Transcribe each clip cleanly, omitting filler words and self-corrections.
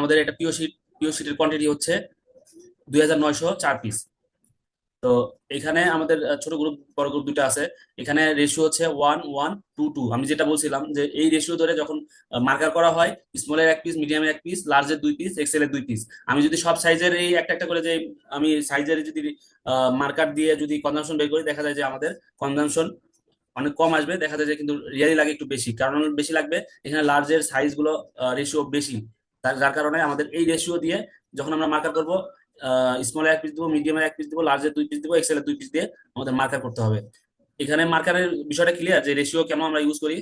আমাদের এটা পিও শিটের কোয়ান্টিটি হচ্ছে 2904 পিস। তো এখানে আমাদের ছোট গ্রুপ বড় গ্রুপ দুটো আছে। এখানে রেশিও হচ্ছে 1:1:2:2। আমি যেটা বলছিলাম যে এই রেশিও ধরে যখন মার্কার করা হয়, স্মলের 1 পিস, মিডিয়ামের 1 পিস, লার্জের 2 পিস, এক্সেলের 2 পিস। আমি যদি সব সাইজের এই একটা একটা করে যে আমি সাইজের যদি মার্কার দিয়ে যদি কনজাম্পশন বের করি, দেখা যায় যে আমাদের কনজাম্পশন অনেক কম আসবে। দেখা যায় যে কিন্তু রিয়ালি লাগে একটু বেশি, কারণ বেশি লাগবে এখানে লার্জের সাইজ গুলো রেশিও বেশি। যার কারণে আমাদের এই রেশিও দিয়ে যখন আমরা মার্কার করব, স্মলের 1 পিস দিব, মিডিয়ামের 1 পিস দিব, লার্জের 2 পিস দিব, এক্সেলের 2 পিস দিয়ে আমাদের মার্কার করতে হবে। এখানে মার্কারের বিষয়টা ক্লিয়ার যে রেশিও কেন আমরা ইউজ করি।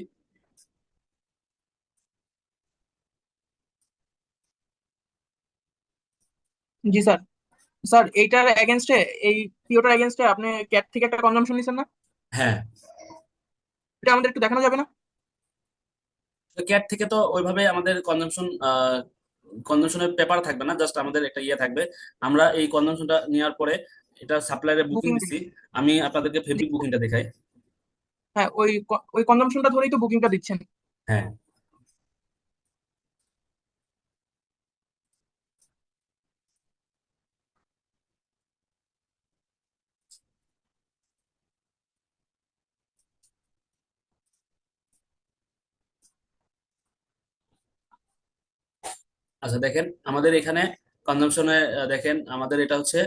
জি স্যার। স্যার এইটার এগেনস্টে, এই পিওটার এগেনস্টে আপনি ক্যাট থেকে একটা কনজাম্পশন নিছেন না? হ্যাঁ, এটা আমাদের একটু দেখানো যাবে না? ক্যাট থেকে তো ওইভাবে আমাদের কনজাম্পশনের পেপার থাকবে না, জাস্ট আমাদের একটা ইয়ে থাকবে। আমরা এই কনজাম্পশনটা নেওয়ার পরে এটা সাপ্লায়ারে বুকিং বুকিং। দিচ্ছি। আমি আপনাদেরকে ফেব্রিক বুকিংটা দেখাই। হ্যাঁ, ওই কনজাম্পশনটা ধরেই তো বুকিংটা দিচ্ছেন। হ্যাঁ, আচ্ছা দেখেন আমাদের এখানে কনজাম্পশনে, দেখেন আমাদের এটা হচ্ছে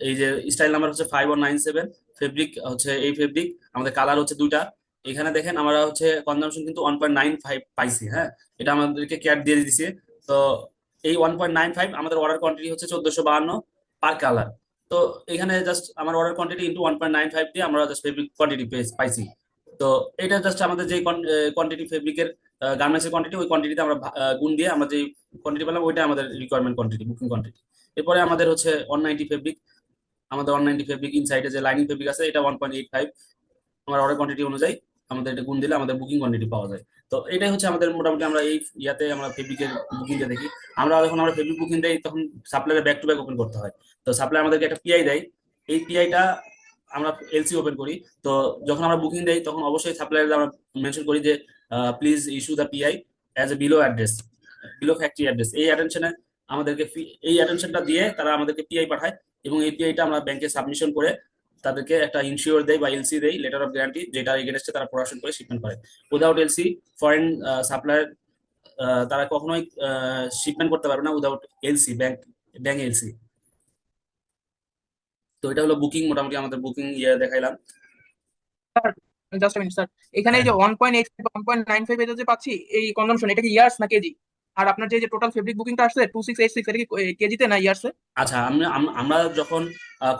এই যে স্টাইল নাম্বার হচ্ছে 5197। ফেব্রিক হচ্ছে এই ফেব্রিক, আমাদের কালার হচ্ছে দুইটা। এখানে দেখেন আমরা হচ্ছে কনজাম্পশন কিন্তু 1.95 পাইছি। হ্যাঁ, এটা আমাদেরকে ক্যাট দিয়ে দিছে। তো এই 1.95 আমাদের অর্ডার কোয়ান্টিটি হচ্ছে 1452 পার কালার। তো এখানে জাস্ট আমার অর্ডার কোয়ান্টিটি ইন্টু 1.95 দিয়ে আমরা জাস্ট ফেব্রিক কোয়ান্টিটি পাইছি। তো এটা জাস্ট আমাদের যে কোয়ান্টিটি ফেব্রিকের গার্মেন্টসের কোয়ান্টিটি, ওই কোয়ান্টিটিতে আমরা গুণ দিয়ে আমরা যে কোয়ান্টিটি পেলাম ওইটা আমাদের রিকোয়ারমেন্ট কোয়ান্টিটি, বুকিং কোয়ান্টিটি। এরপরে আমাদের হচ্ছে 190 ফেব্রিক। আমাদের 190 ফেব্রিক ইনসাইডে যে লাইনিং ফেব্রিক আছে এটা 1.85। আমার অর্ডার কোয়ান্টিটি অনুযায়ী আমাদের এটা গুণ দিলে আমাদের বুকিং কোয়ান্টিটি পাওয়া যায়। তো এটাই হচ্ছে আমাদের মোটামুটি আমরা এই ইয়াতে আমরা ফেব্রিকের বুকিং দিয়ে দেখি। যখন আমরা ফেব্রিক বুকিং দেই তখন সাপ্লাইয়ের ব্যাক টু ব্যাক ওপেন করতে হয়। তো সাপ্লাই আমাদেরকে একটা পিআই দেয়। এই পিআইটা আমরা এলসি ওপেন করি। তো যখন আমরা বুকিং দেই তখন অবশ্যই সাপ্লাইয়ার আমরা মেনশন করি যে please issue the PI as a below address, below factory address. এই অ্যাটেনশনে আমাদেরকে এই অ্যাটেনশনটা দিয়ে তারা আমাদেরকে পিআই পাঠায়। এবং এই পিআইটা আমরা ব্যাংকে সাবমিশন করে তাদেরকে একটা ইনশিওর দেয় বা এলসি দেয়, লেটার অফ গ্যারান্টি, যেটা এগেনস্টে তারা প্রোডাকশন করে শিপমেন্ট করে। উইদাউট এলসি ফরেন সাপ্লায়ার তারা কখনোই শিপমেন্ট করতে পারবে না উইদাউট এলসি, ব্যাংক এলসি। তো এটা হলো বুকিং, মোটামুটি আমাদের বুকিং ইয়ে দেখাইলাম। Sir, just minute sir. এখানে এই হ্যাঁ, যে 1.85 1.95 এটা যে পাচ্ছি, এই কনজাম্পশন, এটা কি ইয়ার্স না কেজি? আর আপনার যে টোটাল ফেব্রিক বুকিংটা আসছে 2686, এটা কি কেজিতে না ইয়ার্সে? আচ্ছা আমরা যখন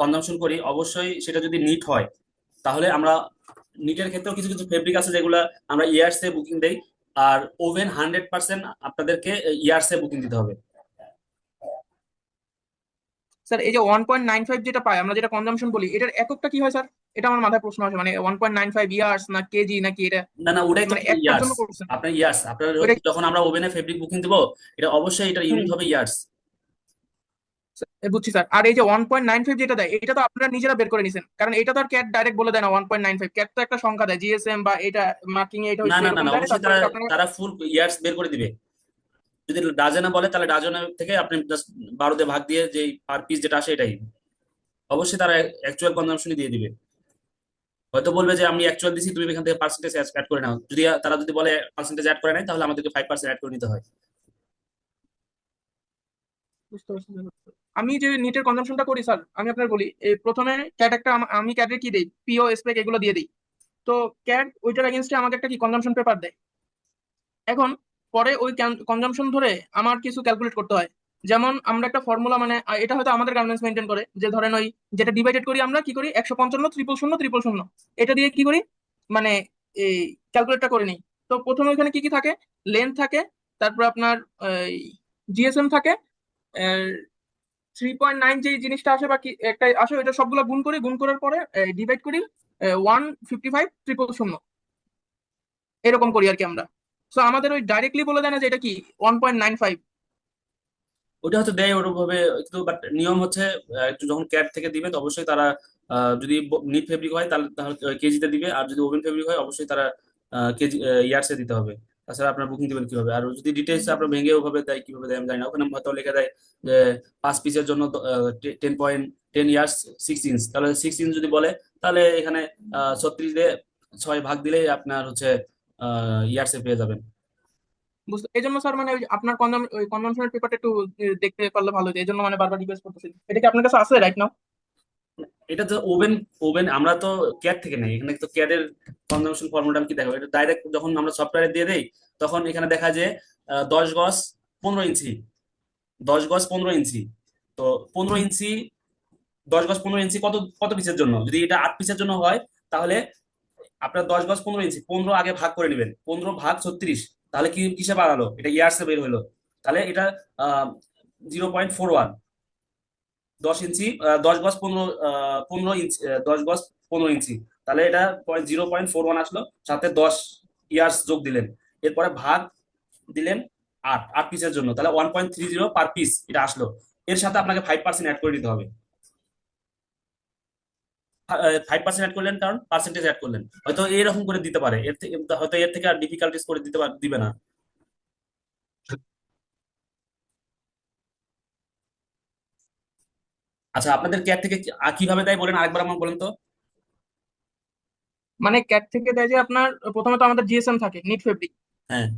কনজাম্পশন করি অবশ্যই সেটা যদি নিট হয়, তাহলে আমরা নিটের ক্ষেত্রেও কিছু কিছু ফেব্রিক আছে যেগুলো আমরা ইয়ার্সে বুকিং দেই। আর ওভেন 100% আপনাদেরকে ইয়ার্সে বুকিং দিতে হবে। স্যার, এই যে 1.95 যেটা পাই আমরা, যেটা কনজাম্পশন বলি, এটার এককটা কি হয় স্যার? এটা আমার মাথায় প্রশ্ন আছে, মানে 1.95 ইয়ার্স না কেজি নাকি এটা? না না, ওটাই তো মানে একটার ইয়ার্স। জন্য করছেন? আপনার ইয়ার্স, আপনার ওইটা যখন আমরা ওভেনে ফেব্রিক বুকিং দিব, এটা অবশ্যই এটা ইউনিট হবে ইয়ার্স। বুঝছি স্যার। আর এই যে 1.95 যেটা দেয়, এটা তো আপনারা নিজেরা বের করে নিছেন, কারণ এটা তো আর ক্যাট ডাইরেক্ট বলে দেয় না 1.95। ক্যাট তো একটা সংখ্যা দেয়, জিএসএম বা এটা মার্কিং এটা না হচ্ছে না না এরকম না, দেয়, অবশ্যই তারপরে তারা আপনারা। তারা ফুল ইয়ার্স বের করে দিবে। যদি ডাজনে বলে তাহলে ডাজনে থেকে আপনি জাস্ট 12 দিয়ে ভাগ দিয়ে যে পার পিস যেটা আসে এটাই। অবশ্যই তারা অ্যাকচুয়াল কনজাম্পশনই দিয়ে দিবে। হয়তো বলবে যে আমি অ্যাকচুয়াল দিছি, তুমি এখান থেকে পার্সেন্টেজ অ্যাড করে নাও। যদি তারা যদি বলে পার্সেন্টেজ অ্যাড করে নেয়, তাহলে আমাদেরকে 5% অ্যাড করে নিতে হয়। বুঝতে পারছি স্যার। আমি যে নিটের কনজাম্পশনটা করি স্যার, আমি আপনার বলি, এই প্রথমে ক্যাট একটা আমি ক্যাটের কি দিই, পিও স্পেক এগুলো দিয়ে দিই। তো ক্যাট ওইটার এগেনস্টে আমাকে একটা কি কনজাম্পশন পেপার দেয়। এখন পরে ওই কনজাম্পশন ধরে আমার কিছু ক্যালকুলেট করতে হয়। যেমন আমরা একটা ফর্মুলা, মানে এটা হয়তো আমাদের গার্মেন্টস মেনটেন করে, যে ধরেন ওই যেটা ডিভাইডেড করি আমরা কি করি, 155 ট্রিপল শূন্য ট্রিপল শূন্য, এটা দিয়ে কি করি, মানে এই ক্যালকুলেটটা করে নিই। তো প্রথমে ওখানে কি কি থাকে, লেন্থ থাকে, তারপর আপনার জিএসএম থাকে, 3.9 যে জিনিসটা আসে বা কি একটা আসে, ওইটা সবগুলো গুণ করি, গুণ করার পরে ডিভাইড করি 155 ট্রিপল শূন্য, এরকম করি আর কি আমরা। তো আমাদের ওই ডাইরেক্টলি বলে দেয় না যে এটা কি 1.95। ওটা হচ্ছে দেয় ওরকম ভাবে, কিন্তু বাট নিয়ম হচ্ছে একটু যখন ক্যাট থেকে দিবে তো অবশ্যই তারা যদি নিট ফেব্রিক হয় তাহলে তাহলে কেজিতে দিবে, আর যদি ওভেন ফেব্রিক হয় অবশ্যই তারা কেজি ইয়ার্সে দিতে হবে। তাছাড়া আপনার বুকিং দিবেন কিভাবে? আর যদি ডিটেলস আপনার ভেঙে ওভাবে দেয়, কিভাবে দেয় আমি জানি না। ওখানে হয়তো লেখা দেয় যে 5 পিসের জন্য 10.10 ইয়ার্স 6 ইঞ্চ, তাহলে 6 ইঞ্চ যদি বলে, তাহলে এখানে 36 দিয়ে 6 ভাগ দিলেই আপনার হচ্ছে ইয়ার্সে পেয়ে যাবেন। বুঝতে এই জন্য স্যার মানে ওই আপনার কনজামশনের পেপারটা একটু দেখতে পারলে ভালো হতো, এই জন্য মানে বারবার রিকোয়েস্ট করতেছি। এটা কি আপনার কাছে আছে রাইট নাও? এটা তো ওভেন, আমরা তো ক্যাড থেকে নেই, এখানে তো ক্যাড এর কনজাম্পশন ফর্মুলা কি দেখাবো? এটা ডাইরেক্ট যখন আমরা সফটওয়্যারে দিয়ে দেই, তখন এখানে দেখা যায় 10 গজ 15 ইঞ্চি, 10 গজ 15 ইঞ্চি। তো 15 ইঞ্চি, 10 গজ 15 ইঞ্চি কত কত পিসের জন্য? যদি এটা 8 পিসের জন্য হয়, তাহলে আপনার 10 গজ 15 ইঞ্চি 15 আগে ভাগ করে নেবেন, 15 ভাগ 36, তাহলে কি কিসে বাড়ালো? এটা ইয়ার্সে বের হলো। তাহলে এটা 0.41, 10 ইঞ্চি, 10 গজ 15 ইঞ্চি, 10 গজ 15 ইঞ্চি, তাহলে এটা 0.41 আসলো, সাথে 10 ইয়ার্স যোগ দিলেন, এরপরে ভাগ দিলেন 8, 8 পিসের জন্য, তাহলে 1.30 পার পিস এটা আসলো। এর সাথে আপনাকে 5% অ্যাড করে দিতে হবে। 5% অ্যাড করলেন কারণ পার্সেন্টেজ অ্যাড করলেন, হয়তো এরকম করে দিতে পারে, এর থেকে হয়তো এর থেকে আর ডিফিকাল্টিস করে দিবে না। আচ্ছা, আপনাদের ক্যাট থেকে কিভাবে দেয় বলেন, আরেকবার আমার বলেন তো। মানে ক্যাট থেকে দেয় যে আপনার প্রথমে তো আমাদের জিএসএম থাকে, নিট ফেব্রিক। হ্যাঁ।